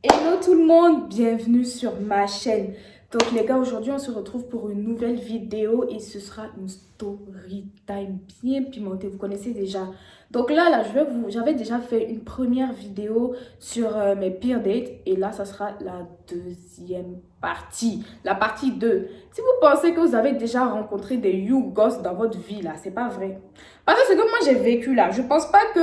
Hello tout le monde, bienvenue sur ma chaîne. Donc les gars, aujourd'hui on se retrouve pour une nouvelle vidéo et ce sera une story time bien pimentée, vous connaissez déjà. Donc là j'avais déjà fait une première vidéo sur mes pires dates et là ça sera la deuxième partie, la partie 2. Si vous pensez que vous avez déjà rencontré des you ghosts dans votre vie là, c'est pas vrai. Parce que ce que moi j'ai vécu là, je pense pas que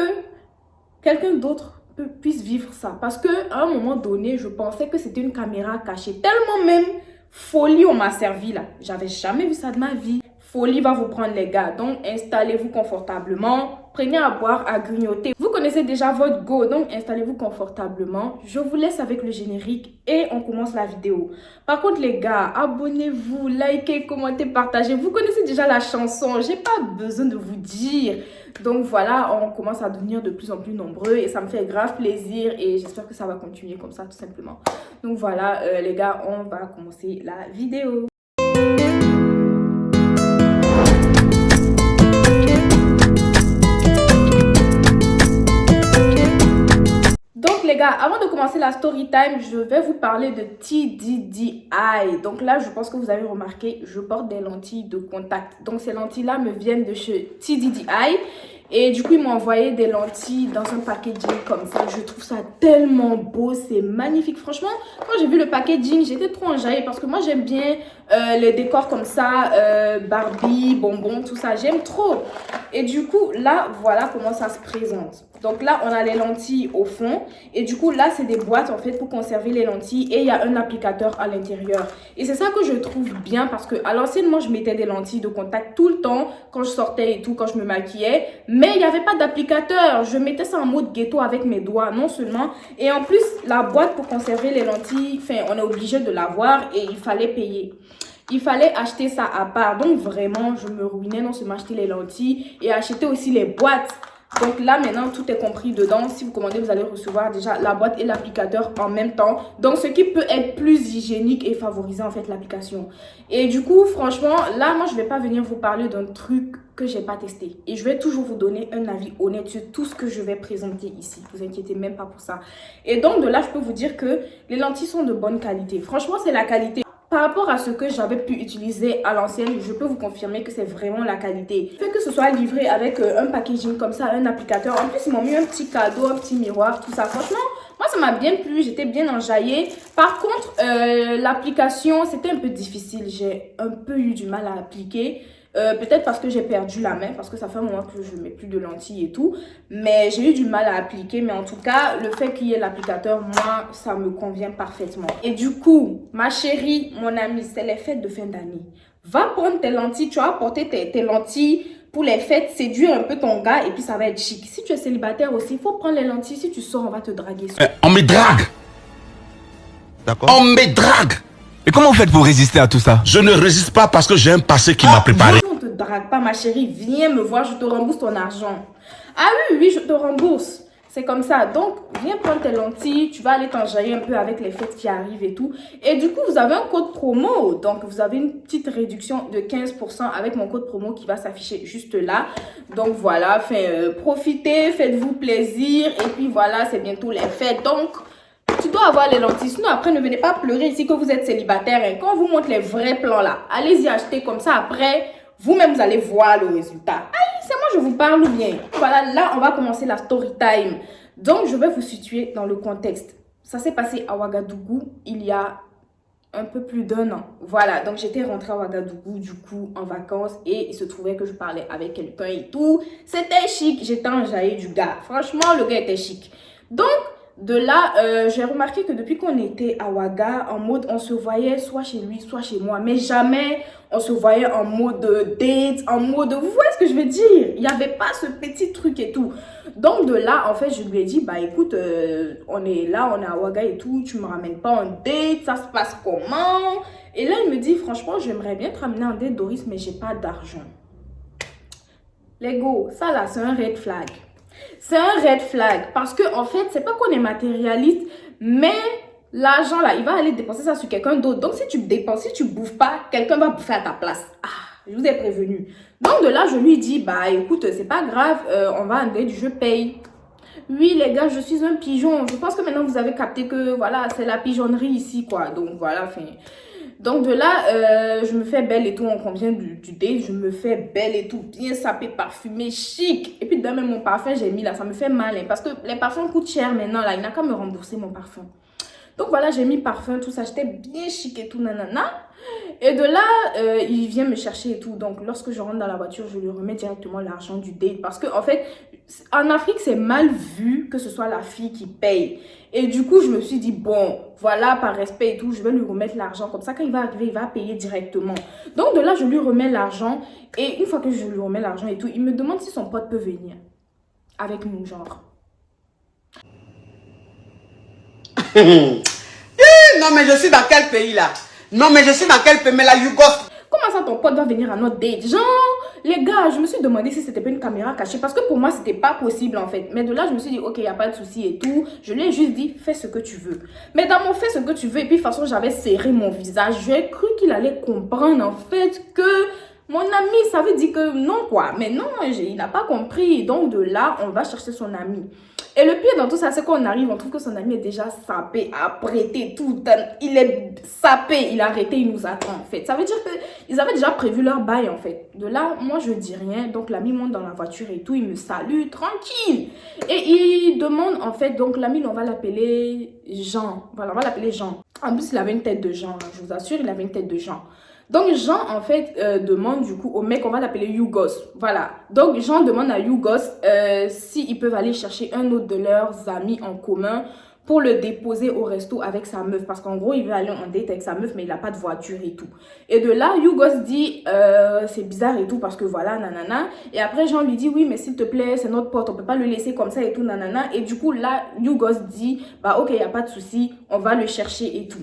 quelqu'un d'autre puisse vivre ça. Parce que à un moment donné, je pensais que c'était une caméra cachée. Tellement même folie on m'a servi là. J'avais jamais vu ça de ma vie. Folie va vous prendre les gars. Donc installez-vous confortablement. Prenez à boire, à grignoter. Vous connaissez déjà votre go. Donc installez-vous confortablement. Je vous laisse avec le générique et on commence la vidéo. Par contre les gars, abonnez-vous, likez, commentez, partagez. Vous connaissez déjà la chanson. J'ai pas besoin de vous dire. Donc voilà, on commence à devenir de plus en plus nombreux et ça me fait grave plaisir et j'espère que ça va continuer comme ça tout simplement. Donc voilà les gars, on va commencer la vidéo. Donc les gars, avant de commencer la story time, je vais vous parler de TDDI. Donc là, je pense que vous avez remarqué, je porte des lentilles de contact. Donc ces lentilles-là me viennent de chez TDDI. Et du coup, ils m'ont envoyé des lentilles dans un packaging comme ça. Je trouve ça tellement beau, c'est magnifique. Franchement, quand j'ai vu le packaging, j'étais trop enjaillée parce que moi, j'aime bien les décors comme ça, Barbie, bonbons, tout ça. J'aime trop. Et du coup, là, voilà comment ça se présente. Donc là, on a les lentilles au fond. Et du coup, là, c'est des boîtes en fait pour conserver les lentilles. Et il y a un applicateur à l'intérieur. Et c'est ça que je trouve bien parce que à l'ancienne, moi, je mettais des lentilles de contact tout le temps quand je sortais et tout, quand je me maquillais. Mais il n'y avait pas d'applicateur. Je mettais ça en mode ghetto avec mes doigts, non seulement. Et en plus, la boîte pour conserver les lentilles, enfin, on est obligé de l'avoir et il fallait payer. Il fallait acheter ça à part. Donc vraiment, je me ruinais non seulement acheter les lentilles et acheter aussi les boîtes. Donc là, maintenant, tout est compris dedans. Si vous commandez, vous allez recevoir déjà la boîte et l'applicateur en même temps. Donc, ce qui peut être plus hygiénique et favoriser en fait l'application. Et du coup, franchement, là, moi, je ne vais pas venir vous parler d'un truc que j'ai pas testé. Et je vais toujours vous donner un avis honnête sur tout ce que je vais présenter ici. Vous inquiétez même pas pour ça. Et donc, de là, je peux vous dire que les lentilles sont de bonne qualité. Franchement, c'est la qualité. Par rapport à ce que j'avais pu utiliser à l'ancienne, je peux vous confirmer que c'est vraiment la qualité. Le fait que ce soit livré avec un packaging comme ça, un applicateur. En plus, ils m'ont mis un petit cadeau, un petit miroir, tout ça. Franchement, moi, ça m'a bien plu. J'étais bien enjaillée. Par contre, l'application, c'était un peu difficile. J'ai un peu eu du mal à appliquer. Peut-être parce que j'ai perdu la main, parce que ça fait un moment que je ne mets plus de lentilles et tout. Mais j'ai eu du mal à appliquer. Mais en tout cas, le fait qu'il y ait l'applicateur, moi, ça me convient parfaitement. Et du coup, ma chérie, mon amie, c'est les fêtes de fin d'année. Va prendre tes lentilles, tu vas apporter tes lentilles pour les fêtes, séduire un peu ton gars et puis ça va être chic. Si tu es célibataire aussi, il faut prendre les lentilles. Si tu sors, on va te draguer. On me drague. D'accord. On me drague. Et comment vous faites pour résister à tout ça? Je ne résiste pas parce que j'ai un passé qui m'a préparé. On ne te drague pas, ma chérie. Viens me voir, je te rembourse ton argent. Ah oui, oui, je te rembourse. C'est comme ça. Donc, viens prendre tes lentilles. Tu vas aller t'enjailler un peu avec les fêtes qui arrivent et tout. Et du coup, vous avez un code promo. Donc, vous avez une petite réduction de 15% avec mon code promo qui va s'afficher juste là. Donc, voilà. Profitez, faites-vous plaisir. Et puis, voilà, c'est bientôt les fêtes. Donc, tu dois avoir les lentilles. Sinon, après, ne venez pas pleurer ici que vous êtes célibataire. Hein. Quand on vous montre les vrais plans là, allez-y acheter comme ça. Après, vous-même, vous allez voir le résultat. Aïe, c'est moi, je vous parle ou bien. Voilà, là, on va commencer la story time. Donc, je vais vous situer dans le contexte. Ça s'est passé à Ouagadougou il y a un peu plus d'1 an. Voilà, donc j'étais rentrée à Ouagadougou du coup en vacances et il se trouvait que je parlais avec quelqu'un et tout. C'était chic, j'étais enjaillée du gars. Franchement, le gars était chic. Donc, de là, j'ai remarqué que depuis qu'on était à Ouaga, en mode, on se voyait soit chez lui, soit chez moi. Mais jamais on se voyait en mode date, en mode... Vous voyez ce que je veux dire? Il n'y avait pas ce petit truc et tout. Donc de là, en fait, je lui ai dit, bah écoute, on est là, on est à Ouaga et tout, tu me ramènes pas en date, ça se passe comment? Et là, il me dit, franchement, j'aimerais bien te ramener en date, Doris, mais j'ai pas d'argent. Les go, ça là, c'est un red flag. C'est un red flag parce que en fait, c'est pas qu'on est matérialiste, mais l'argent là, il va aller dépenser ça sur quelqu'un d'autre. Donc si tu dépenses, si tu bouffes pas, quelqu'un va bouffer à ta place. Ah, je vous ai prévenu. Donc de là, je lui dis, bah écoute, c'est pas grave, on va en date, je paye. Oui, les gars, je suis un pigeon. Je pense que maintenant, vous avez capté que, voilà, c'est la pigeonnerie ici, quoi. Donc, voilà, enfin... Donc, de là, je me fais belle et tout. On convient du date. Je me fais belle et tout. Bien sapée, parfumée, chic. Et puis, dans même mon parfum, j'ai mis là. Ça me fait mal, hein, parce que les parfums coûtent cher maintenant, là. Il n'a qu'à me rembourser mon parfum. Donc, voilà, j'ai mis parfum, tout ça. J'étais bien chic et tout, nanana. Et de là, il vient me chercher et tout. Donc, lorsque je rentre dans la voiture, je lui remets directement l'argent du date. Parce que, en fait, en Afrique, c'est mal vu que ce soit la fille qui paye. Et du coup, je me suis dit, bon, voilà, par respect et tout, je vais lui remettre l'argent. Comme ça, quand il va arriver, il va payer directement. Donc, de là, je lui remets l'argent. Et une fois que je lui remets l'argent et tout, il me demande si son pote peut venir avec nous, genre. Non, mais je suis dans quel pays là? Non, mais je suis dans quel pays? Mais la Yougoslavie. Comment ça, ton pote doit venir à notre date? Genre, les gars, je me suis demandé si c'était pas une caméra cachée. Parce que pour moi, c'était pas possible en fait. Mais de là, je me suis dit, ok, il n'y a pas de souci et tout. Je lui ai juste dit, fais ce que tu veux. Mais dans mon fais ce que tu veux, et puis de toute façon, j'avais serré mon visage. J'ai cru qu'il allait comprendre en fait que mon ami, ça veut dire que non quoi. Mais non, il n'a pas compris. Donc de là, on va chercher son ami. Et le pire dans tout ça, c'est qu'on arrive, on trouve que son ami est déjà sapé, apprêté, tout. Il est sapé, il a arrêté, il nous attend en fait. Ça veut dire qu'ils avaient déjà prévu leur bail en fait. De là, moi je dis rien. Donc l'ami monte dans la voiture et tout, il me salue, tranquille. Et il demande en fait, donc l'ami, on va l'appeler Jean. Voilà, on va l'appeler Jean. En plus, il avait une tête de Jean, hein, je vous assure, il avait une tête de Jean. Donc, Jean, en fait, demande du coup au mec, on va l'appeler Yougos. Voilà. Donc, Jean demande à Yougos s'ils peuvent aller chercher un autre de leurs amis en commun pour le déposer au resto avec sa meuf. Parce qu'en gros, il veut aller en date avec sa meuf, mais il n'a pas de voiture et tout. Et de là, Yougos dit, c'est bizarre et tout, parce que voilà, nanana. Et après, Jean lui dit, oui, mais s'il te plaît, c'est notre pote, on peut pas le laisser comme ça et tout, nanana. Et du coup, là, Yougos dit, bah ok, il n'y a pas de souci, on va le chercher et tout.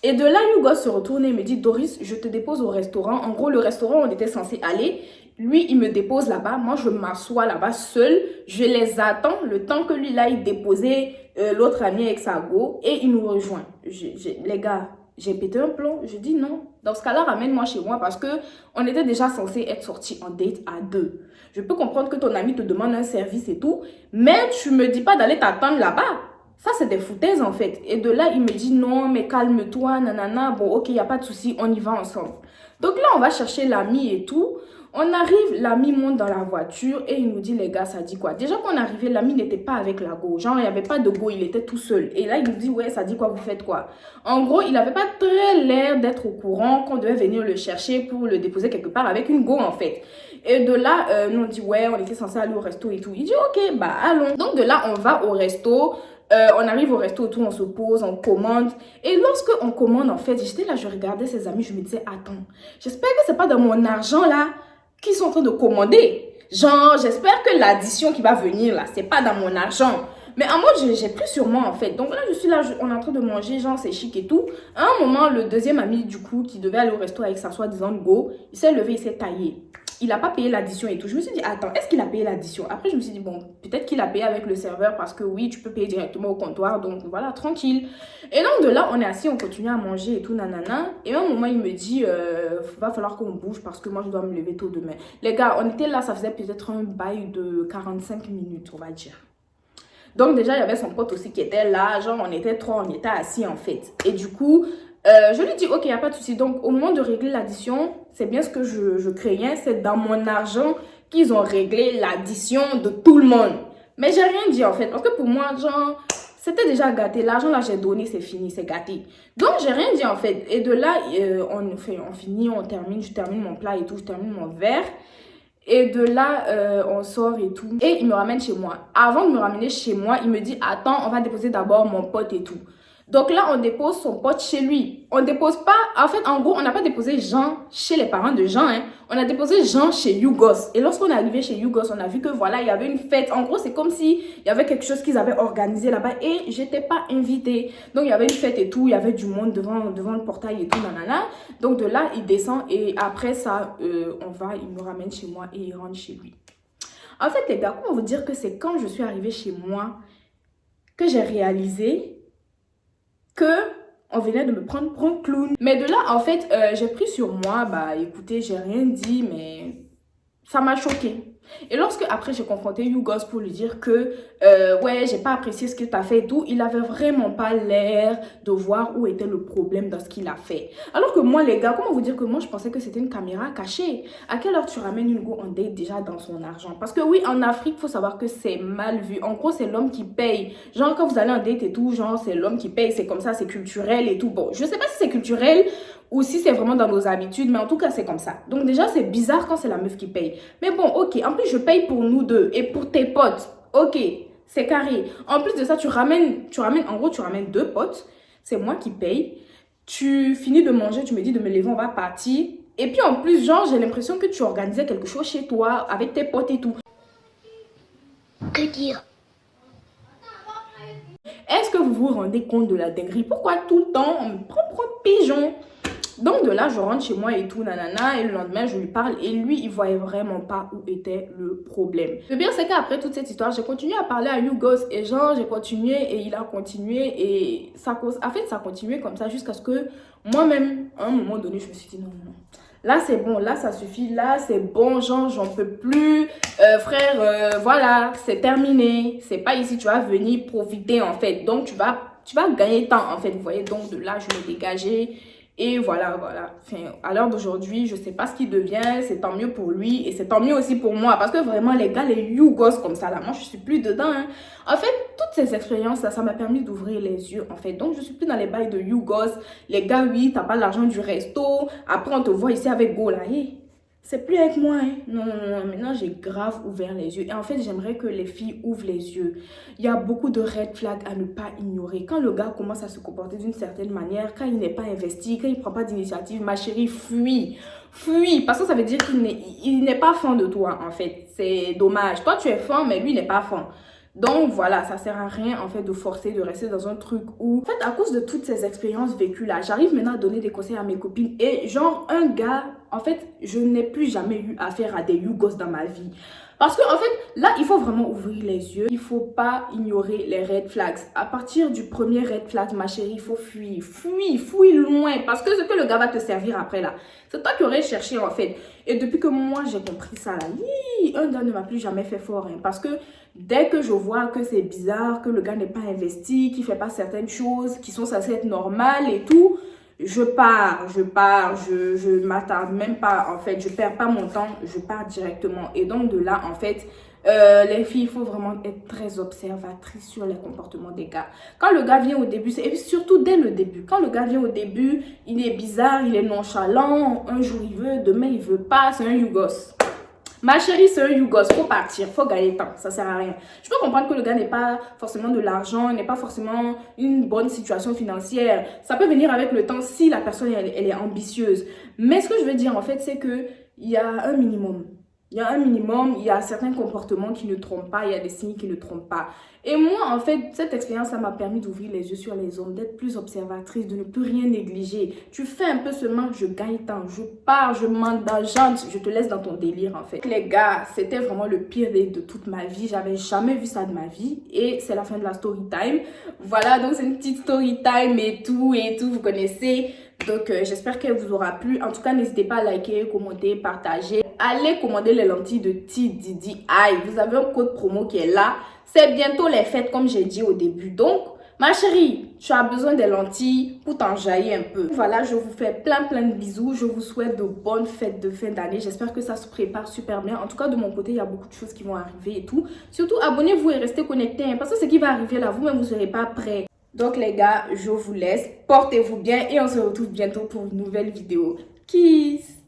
Et de là, Yougos se retourne et me dit, Doris, je te dépose au restaurant. En gros, le restaurant, on était censé aller. Lui, il me dépose là-bas. Moi, je m'assois là-bas seule. Je les attends le temps que lui, là, il déposait l'autre ami avec sa go. Et il nous rejoint. Les gars, j'ai pété un plomb. Je dis non. Dans ce cas-là, ramène-moi chez moi parce que on était déjà censé être sortis en date à deux. Je peux comprendre que ton ami te demande un service et tout. Mais tu me dis pas d'aller t'attendre là-bas. Ça, c'est des foutaises, en fait. Et de là, il me dit, non, mais calme-toi, nanana. Bon, ok, il n'y a pas de souci, on y va ensemble. Donc là, on va chercher l'ami et tout. On arrive, l'ami monte dans la voiture et il nous dit, les gars, ça dit quoi? Déjà qu'on arrivait, l'ami n'était pas avec la go. Genre, il n'y avait pas de go, il était tout seul. Et là, il nous dit, ouais, ça dit quoi, vous faites quoi? En gros, il n'avait pas très l'air d'être au courant qu'on devait venir le chercher pour le déposer quelque part avec une go, en fait. Et de là, nous, on dit, ouais, on était censé aller au resto et tout. Il dit, ok, bah, allons. Donc, de là, on va au resto. On arrive au resto, tout, on se pose, on commande. Et lorsque on commande, en fait, j'étais là, je regardais ses amis, je me disais, attends, j'espère que c'est pas dans mon argent là qu'ils sont en train de commander. Genre, j'espère que l'addition qui va venir là, c'est pas dans mon argent. Mais en mode, j'ai pris sur moi en fait. Donc là, je suis là, on est en train de manger, genre c'est chic et tout. À un moment, le deuxième ami du coup, qui devait aller au resto avec sa soi-disant go, il s'est levé, il s'est taillé. Il n'a pas payé l'addition et tout. Je me suis dit, attends, est-ce qu'il a payé l'addition? Après, je me suis dit, bon, peut-être qu'il a payé avec le serveur parce que oui, tu peux payer directement au comptoir. Donc voilà, tranquille. Et donc de là, on est assis, on continue à manger et tout, nanana. Et à un moment, il me dit, va falloir qu'on bouge parce que moi, je dois me lever tôt demain. Les gars, on était là, ça faisait peut-être un bail de 45 minutes, on va dire. Donc déjà, il y avait son pote aussi qui était là. Genre, on était trois, on était assis en fait. Et du coup, je lui dis, ok, il n'y a pas de souci. Donc, au moment de régler l'addition, c'est bien ce que je craignais. C'est dans mon argent qu'ils ont réglé l'addition de tout le monde. Mais j'ai rien dit en fait. Parce que pour moi, genre, c'était déjà gâté. L'argent là, j'ai donné, c'est fini, c'est gâté. Donc, j'ai rien dit en fait. Et de là, on finit, on termine. Je termine mon plat et tout, je termine mon verre. Et de là, on sort et tout. Et il me ramène chez moi. Avant de me ramener chez moi, il me dit, attends, on va déposer d'abord mon pote et tout. Donc là, on dépose son pote chez lui. On dépose pas... En fait, en gros, on n'a pas déposé Jean chez les parents de Jean. Hein. On a déposé Jean chez Yougos. Et lorsqu'on est arrivé chez Yougos, on a vu que voilà, il y avait une fête. En gros, c'est comme si il y avait quelque chose qu'ils avaient organisé là-bas. Et j'étais pas invitée. Donc, il y avait une fête et tout. Il y avait du monde devant le portail et tout. Nanana. Donc, de là, il descend. Et après ça, il me ramène chez moi et il rentre chez lui. En fait, les gars, comment vous dire que c'est quand je suis arrivée chez moi que j'ai réalisé que on venait de me prendre pour un clown. Mais de là, en fait, j'ai pris sur moi, bah écoutez, j'ai rien dit, mais ça m'a choqué. Et lorsque après j'ai confronté YouGos pour lui dire que ouais, j'ai pas apprécié ce que tu as fait et tout, il avait vraiment pas l'air de voir où était le problème dans ce qu'il a fait. Alors que moi les gars, comment vous dire que moi je pensais que c'était une caméra cachée. À quelle heure tu ramènes une go en date déjà dans son argent? Parce que oui, en Afrique, faut savoir que c'est mal vu. En gros, c'est l'homme qui paye. Genre quand vous allez en date et tout, genre c'est l'homme qui paye, c'est comme ça, c'est culturel et tout. Bon, je sais pas si c'est culturel ou si c'est vraiment dans nos habitudes, mais en tout cas c'est comme ça. Donc déjà c'est bizarre quand c'est la meuf qui paye. Mais bon, ok, en plus je paye pour nous deux et pour tes potes. Ok, c'est carré. En plus de ça, en gros tu ramènes deux potes, c'est moi qui paye. Tu finis de manger, tu me dis de me lever, on va partir. Et puis en plus, genre j'ai l'impression que tu organisais quelque chose chez toi avec tes potes et tout. Que dire? Est-ce que vous vous rendez compte de la dinguerie? Pourquoi tout le temps on me prend pour un pigeon? Donc de là, je rentre chez moi et tout, nanana, et le lendemain, je lui parle et lui, il voyait vraiment pas où était le problème. Le pire, c'est qu'après toute cette histoire, j'ai continué à parler à YouGos et genre, j'ai continué et il a continué et ça, en fait, ça a continué comme ça jusqu'à ce que moi-même, à un moment donné, je me suis dit non, non. Là, c'est bon, là, ça suffit, là, c'est bon, genre, j'en peux plus. Frère, voilà, c'est terminé. C'est pas ici, tu vas venir profiter, en fait. Donc, tu vas gagner temps, en fait, vous voyez. Donc, de là, je me dégageais. Et voilà. Enfin, à l'heure d'aujourd'hui, je sais pas ce qu'il devient. C'est tant mieux pour lui et c'est tant mieux aussi pour moi. Parce que vraiment, les gars, les YouGos comme ça, là, moi, je suis plus dedans. Hein. En fait, toutes ces expériences-là, ça m'a permis d'ouvrir les yeux, en fait. Donc, je suis plus dans les bails de YouGos. Les gars, oui, t'as pas l'argent du resto. Après, on te voit ici avec Go, là. Hey, c'est plus avec moi, hein. Non. Maintenant, j'ai grave ouvert les yeux. Et en fait, j'aimerais que les filles ouvrent les yeux. Il y a beaucoup de red flags à ne pas ignorer. Quand le gars commence à se comporter d'une certaine manière, quand il n'est pas investi, quand il ne prend pas d'initiative, ma chérie, fuis. Fuis. Parce que ça veut dire qu'il n'est pas fan de toi, en fait. C'est dommage. Toi, tu es fan, mais lui, il n'est pas fan. Donc voilà, ça sert à rien en fait de forcer, de rester dans un truc où... En fait, à cause de toutes ces expériences vécues là, j'arrive maintenant à donner des conseils à mes copines. Et genre, un gars, en fait, je n'ai plus jamais eu affaire à des YouGos dans ma vie. Parce que en fait, là, il faut vraiment ouvrir les yeux. Il faut pas ignorer les red flags. À partir du premier red flag, ma chérie, il faut fuir. Fuis loin. Parce que ce que le gars va te servir après là, c'est toi qui aurais cherché en fait. Et depuis que moi, j'ai compris ça là, un gars ne m'a plus jamais fait fort. Hein, parce que dès que je vois que c'est bizarre, que le gars n'est pas investi, qu'il fait pas certaines choses qui sont censées être normales et tout... Je pars, je m'attarde même pas, en fait, je perds pas mon temps, je pars directement. Et donc de là, en fait, les filles, il faut vraiment être très observatrices sur les comportements des gars. Quand le gars vient au début, et surtout dès le début, quand le gars vient au début, il est bizarre, il est nonchalant, un jour il veut, demain il veut pas, c'est un YouGos. Ma chérie, c'est un YouGos, faut partir, faut gagner temps, ça sert à rien. Je peux comprendre que le gars n'est pas forcément de l'argent, n'est pas forcément une bonne situation financière. Ça peut venir avec le temps si la personne elle est ambitieuse. Mais ce que je veux dire en fait, c'est que il y a un minimum. Il y a certains comportements qui ne trompent pas, il y a des signes qui ne trompent pas. Et moi, en fait, cette expérience, ça m'a permis d'ouvrir les yeux sur les hommes, d'être plus observatrice, de ne plus rien négliger. Tu fais un peu ce manque, je gagne temps, je pars, je m'engage, je te laisse dans ton délire, en fait. Les gars, c'était vraiment le pire de toute ma vie. J'avais jamais vu ça de ma vie. Et c'est la fin de la story time. Voilà, donc c'est une petite story time et tout, vous connaissez. Donc, j'espère qu'elle vous aura plu. En tout cas, n'hésitez pas à liker, commenter, partager. Allez commander les lentilles de TDDI. Vous avez un code promo qui est là. C'est bientôt les fêtes, comme j'ai dit au début. Donc, ma chérie, tu as besoin des lentilles pour t'enjailler un peu. Voilà, je vous fais plein de bisous. Je vous souhaite de bonnes fêtes de fin d'année. J'espère que ça se prépare super bien. En tout cas, de mon côté, il y a beaucoup de choses qui vont arriver et tout. Surtout, abonnez-vous et restez connectés. Parce que ce qui va arriver là, vous-même, vous ne serez pas prêts. Donc les gars, je vous laisse. Portez-vous bien et on se retrouve bientôt pour une nouvelle vidéo. Kiss!